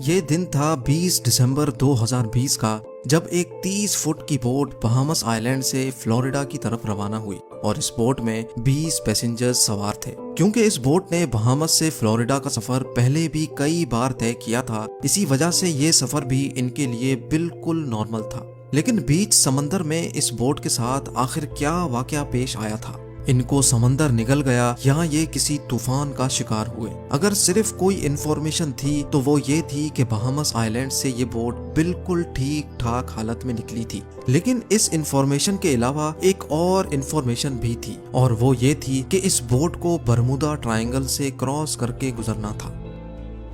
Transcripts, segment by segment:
ये दिन था 20 दिसंबर 2020 का, जब एक 30 फुट की बोट बहामस आइलैंड से फ्लोरिडा की तरफ रवाना हुई और इस बोट में 20 पैसेंजर्स सवार थे। क्योंकि इस बोट ने बहामस से फ्लोरिडा का सफर पहले भी कई बार तय किया था, इसी वजह से ये सफर भी इनके लिए बिल्कुल नॉर्मल था। लेकिन बीच समंदर में इस बोट के साथ आखिर क्या वाकया पेश आया था? इनको समंदर निगल गया या ये किसी तूफान का शिकार हुए? अगर सिर्फ कोई इन्फॉर्मेशन थी तो वो ये थी कि बहामस आइलैंड से ये बोट बिल्कुल ठीक ठाक हालत में निकली थी। लेकिन इस इन्फॉर्मेशन के अलावा एक और इन्फॉर्मेशन भी थी, और वो ये थी कि इस बोट को बरमूदा ट्रायंगल से क्रॉस करके गुजरना था।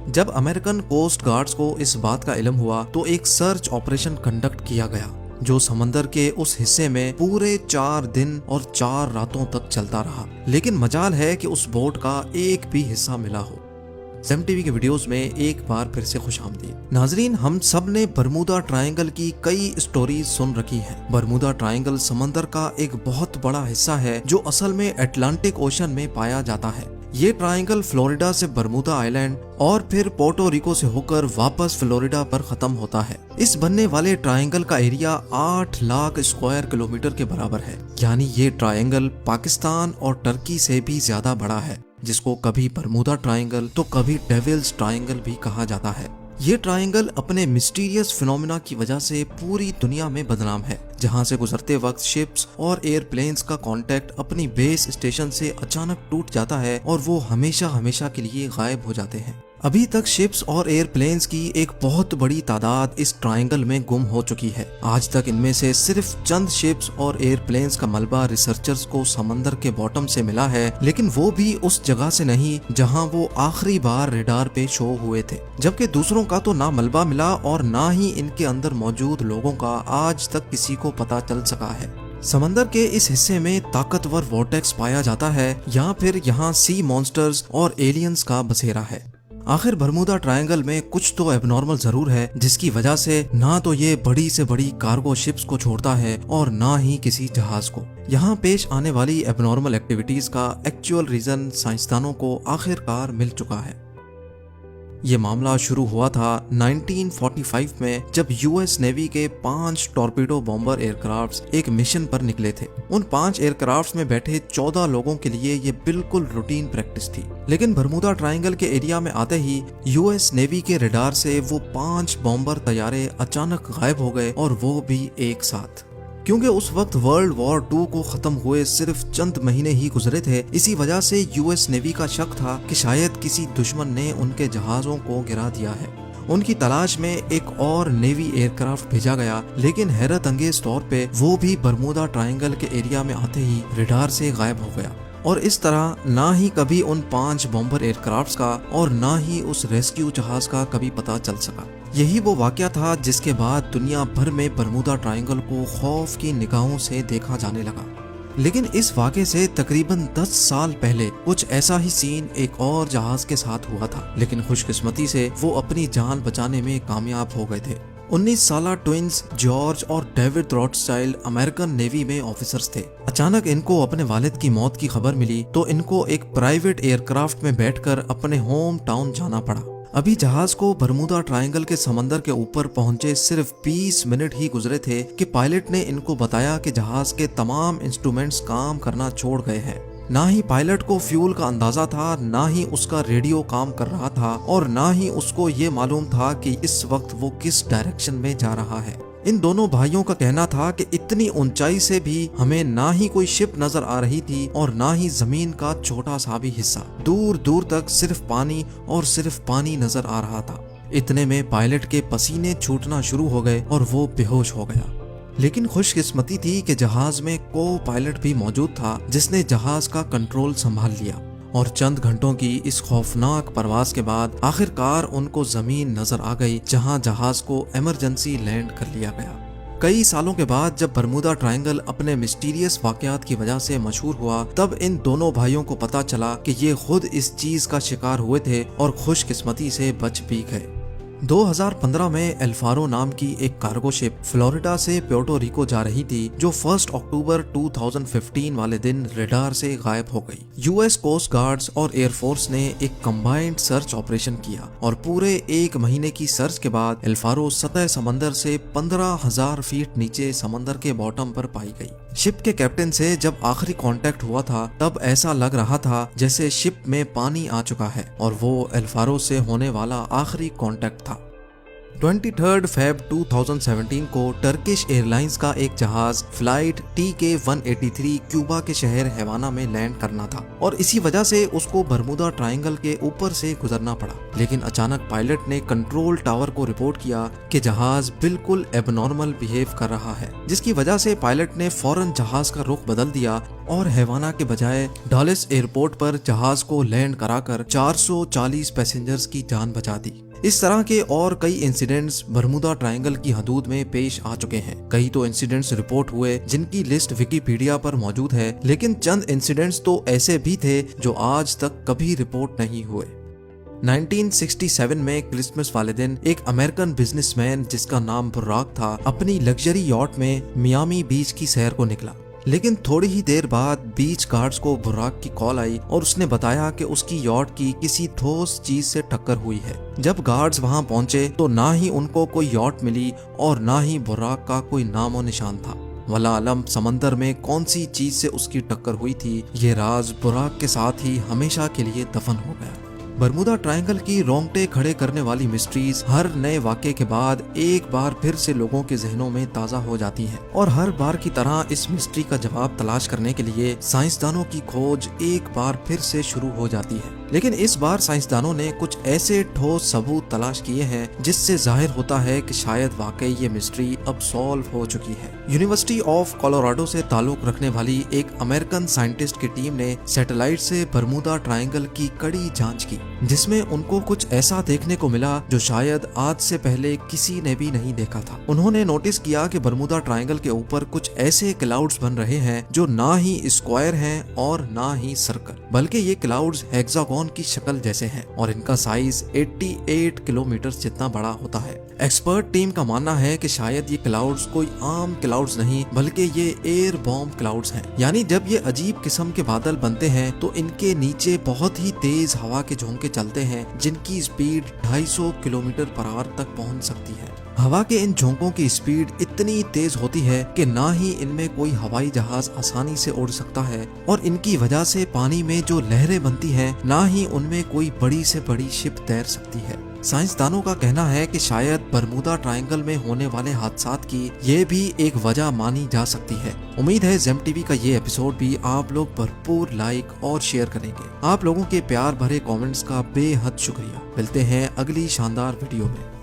जब अमेरिकन कोस्ट गार्ड्स को इस बात का इल्म हुआ तो एक सर्च ऑपरेशन कंडक्ट किया गया, जो समंदर के उस हिस्से में पूरे 4 दिन और 4 रातों तक चलता रहा। लेकिन मजाल है कि उस बोट का एक भी हिस्सा मिला हो। SEM TV के वीडियोस में एक बार फिर से खुशामदीद। नाजरीन, हम सब ने बरमूदा ट्रायंगल की कई स्टोरीज सुन रखी हैं। बरमूदा ट्रायंगल समंदर का एक बहुत बड़ा हिस्सा है जो असल में अटलांटिक ओशन में पाया जाता है। ये ट्रायंगल फ्लोरिडा से बरमूदा आइलैंड और फिर पोर्टो रिको से होकर वापस फ्लोरिडा पर खत्म होता है। इस बनने वाले ट्रायंगल का एरिया 8 लाख स्क्वायर किलोमीटर के बराबर है। यानी ये ट्रायंगल पाकिस्तान और टर्की से भी ज्यादा बड़ा है, जिसको कभी बरमूदा ट्रायंगल तो कभी डेविल्स ट्रायंगल भी कहा जाता है। ये ट्रायंगल अपने मिस्टीरियस फिनोमिना की वजह से पूरी दुनिया में बदनाम है, जहां से गुजरते वक्त शिप्स और एयरप्लेन्स का कांटेक्ट अपनी बेस स्टेशन से अचानक टूट जाता है और वो हमेशा हमेशा के लिए गायब हो जाते हैं। अभी तक शिप्स और एयरप्लेन्स की एक बहुत बड़ी तादाद इस ट्रायंगल में गुम हो चुकी है। आज तक इनमें से सिर्फ चंद शिप्स और एयरप्लेन्स का मलबा रिसर्चर्स को समंदर के बॉटम से मिला है, लेकिन वो भी उस जगह से नहीं जहां वो आखिरी बार रेडार पे शो हुए थे। जबकि दूसरों का तो ना मलबा मिला और ना ही इनके अंदर मौजूद लोगों का आज तक किसी को पता चल सका है। समंदर के इस हिस्से में ताकतवर वोर्टेक्स पाया जाता है या फिर यहाँ सी मॉन्स्टर्स और एलियंस का बसेरा है। आखिर बरमूदा ट्रायंगल में कुछ तो एबनॉर्मल जरूर है, जिसकी वजह से ना तो ये बड़ी से बड़ी कार्गो शिप्स को छोड़ता है और ना ही किसी जहाज को। यहाँ पेश आने वाली एबनॉर्मल एक्टिविटीज का एक्चुअल रीजन साइंसदानों को आखिरकार मिल चुका है। ये मामला शुरू हुआ था 1945 में, जब US नेवी के 5 टॉर्पीडो बॉम्बर एयरक्राफ्ट्स एक मिशन पर निकले थे। उन 5 एयरक्राफ्ट्स में बैठे 14 लोगों के लिए ये बिल्कुल रूटीन प्रैक्टिस थी। लेकिन बरमूदा ट्रायंगल के एरिया में आते ही US नेवी के रडार से वो 5 बॉम्बर तैयारे अचानक गायब हो गए, और वो भी एक साथ। क्योंकि उस वक्त वर्ल्ड वॉर 2 को खत्म हुए सिर्फ चंद महीने ही गुजरे थे, इसी वजह से US नेवी का शक था कि शायद किसी दुश्मन ने उनके जहाजों को गिरा दिया है। उनकी तलाश में एक और नेवी एयरक्राफ्ट भेजा गया, लेकिन हैरत अंगेज तौर पे वो भी बरमूदा ट्रायंगल के एरिया में आते ही रडार से गायब हो गया। और इस तरह ना ही कभी उन 5 बॉम्बर एयरक्राफ्ट्स का और ना ही उस रेस्क्यू जहाज का कभी पता चल सका। यही वो वाकया था जिसके बाद दुनिया भर में बरमूदा ट्रायंगल को खौफ की निगाहों से देखा जाने लगा। लेकिन इस वाकये से तकरीबन 10 साल पहले कुछ ऐसा ही सीन एक और जहाज के साथ हुआ था, लेकिन खुशकिस्मती से वो अपनी जान बचाने में कामयाब हो गए थे। 19 साला ट्विंस जॉर्ज और डेविड रॉथस्चाइल्ड अमेरिकन नेवी में ऑफिसर्स थे। अचानक इनको अपने वालिद की मौत की खबर मिली तो इनको एक प्राइवेट एयरक्राफ्ट में बैठकर अपने होम टाउन जाना पड़ा। अभी जहाज को बरमूदा ट्रायंगल के समंदर के ऊपर पहुंचे सिर्फ 20 मिनट ही गुजरे थे कि पायलट ने इनको बताया कि जहाज के तमाम इंस्ट्रूमेंट्स काम करना छोड़ गए हैं। ना ही पायलट को फ्यूल का अंदाजा था, ना ही उसका रेडियो काम कर रहा था, और ना ही उसको ये मालूम था कि इस वक्त वो किस डायरेक्शन में जा रहा है। इन दोनों भाइयों का कहना था कि इतनी ऊंचाई से भी हमें ना ही कोई शिप नजर आ रही थी और ना ही जमीन का छोटा सा भी हिस्सा। दूर दूर तक सिर्फ पानी और सिर्फ पानी नजर आ रहा था। इतने में पायलट के पसीने छूटना शुरू हो गए और वो बेहोश हो गया। लेकिन खुशकिस्मती थी कि जहाज में को पायलट भी मौजूद था, जिसने जहाज का कंट्रोल संभाल लिया, और चंद घंटों की इस खौफनाक परवाज के बाद आखिरकार उनको जमीन नजर आ गई, जहां जहाज को इमरजेंसी लैंड कर लिया गया। कई सालों के बाद जब बरमूदा ट्रायंगल अपने मिस्टीरियस वाकयात की वजह से मशहूर हुआ, तब इन दोनों भाइयों को पता चला कि ये खुद इस चीज का शिकार हुए थे और खुशकिस्मती से बच भी गए। 2015 में एल्फारो नाम की एक कार्गो शिप फ्लोरिडा से प्योर्टो रिको जा रही थी, जो 1 अक्टूबर 2015 वाले दिन रडार से गायब हो गई। यूएस कोस्ट गार्ड्स और एयरफोर्स ने एक कंबाइंड सर्च ऑपरेशन किया और पूरे 1 महीने की सर्च के बाद एल्फारो सतह समंदर से 15,000 फीट नीचे समंदर के बॉटम पर पाई गई। शिप के कैप्टन से जब आखिरी कांटेक्ट हुआ था तब ऐसा लग रहा था जैसे शिप में पानी आ चुका है और वो एल्फारो से होने वाला आखिरी कांटेक्ट था। 23 फेब 2017 को टर्किश एयरलाइंस का एक जहाज फ्लाइट TK-183 क्यूबा के शहर हैवाना में लैंड करना था और इसी वजह से उसको बरमुदा ट्रायंगल के ऊपर से गुजरना पड़ा। लेकिन अचानक पायलट ने कंट्रोल टावर को रिपोर्ट किया कि जहाज बिल्कुल एबनॉर्मल बिहेव कर रहा है, जिसकी वजह से पायलट ने फौरन जहाज का रुख बदल दिया और हैवाना के बजाय डॉलेस एयरपोर्ट पर जहाज को लैंड कराकर 440 पैसेंजर्स की जान बचा दी। इस तरह के और कई इंसिडेंट्स बरमुदा ट्रायंगल की हदूद में पेश आ चुके हैं। कई तो इंसिडेंट्स रिपोर्ट हुए जिनकी लिस्ट विकिपीडिया पर मौजूद है, लेकिन चंद इंसिडेंट्स तो ऐसे भी थे जो आज तक कभी रिपोर्ट नहीं हुए। 1967 में क्रिसमस वाले दिन एक अमेरिकन बिजनेसमैन जिसका नाम बुर्राक था अपनी लग्जरी यॉट में मियामी बीच की सैर को निकला। लेकिन थोड़ी ही देर बाद बीच गार्ड्स को बुर्राक की कॉल आई और उसने बताया कि उसकी यॉट की किसी ठोस चीज से टक्कर हुई है। जब गार्ड्स वहां पहुंचे तो ना ही उनको कोई यॉट मिली और ना ही बुर्राक का कोई नामो निशान था। वला आलम समंदर में कौन सी चीज से उसकी टक्कर हुई थी, ये राज बुर्राक के साथ ही हमेशा के लिए दफन हो गया। बरमुदा ट्रायंगल की रोंगटे खड़े करने वाली मिस्ट्रीज हर नए वाक़े के बाद एक बार फिर से लोगों के जहनों में ताज़ा हो जाती हैं और हर बार की तरह इस मिस्ट्री का जवाब तलाश करने के लिए साइंसदानों की खोज एक बार फिर से शुरू हो जाती है। लेकिन इस बार साइंसदानों ने कुछ ऐसे ठोस सबूत तलाश किए हैं जिससे जाहिर होता है कि शायद वाकई ये मिस्ट्री अब सॉल्व हो चुकी है। यूनिवर्सिटी ऑफ कोलोराडो से ताल्लुक रखने वाली एक अमेरिकन साइंटिस्ट की टीम ने सैटेलाइट से बरमुदा ट्रायंगल की कड़ी जांच की, जिसमें उनको कुछ ऐसा देखने को मिला जो शायद आज से पहले किसी ने भी नहीं देखा था। उन्होंने नोटिस किया कि बरमुदा ट्रायंगल के ऊपर कुछ ऐसे क्लाउड्स बन रहे हैं जो ना ही स्क्वायर हैं और ना ही सर्कल, बल्कि ये क्लाउड्स हेक्सागोन की शक्ल जैसे हैं और इनका साइज 88 किलोमीटर जितना बड़ा होता है। एक्सपर्ट टीम का मानना है कि शायद ये क्लाउड्स कोई आम क्लाउड्स नहीं बल्कि ये एयर बॉम्ब क्लाउड्स हैं। यानी जब ये अजीब किस्म के बादल बनते हैं तो इनके नीचे बहुत ही तेज हवा के झोंके चलते हैं जिनकी स्पीड 250 किलोमीटर पर आवर तक पहुंच सकती है। हवा के इन झोंकों की स्पीड इतनी तेज होती है कि ना ही इनमें कोई हवाई जहाज आसानी से उड़ सकता है और इनकी वजह से पानी में जो लहरें बनती हैं ना ही उनमें कोई बड़ी से बड़ी शिप तैर सकती है। साइंसदानों का कहना है कि शायद बरमुदा ट्रायंगल में होने वाले हादसात की ये भी एक वजह मानी जा सकती है। उम्मीद है जेम टीवी का ये एपिसोड भी आप लोग भरपूर लाइक और शेयर करेंगे। आप लोगों के प्यार भरे कमेंट्स का बेहद शुक्रिया। मिलते हैं अगली शानदार वीडियो में।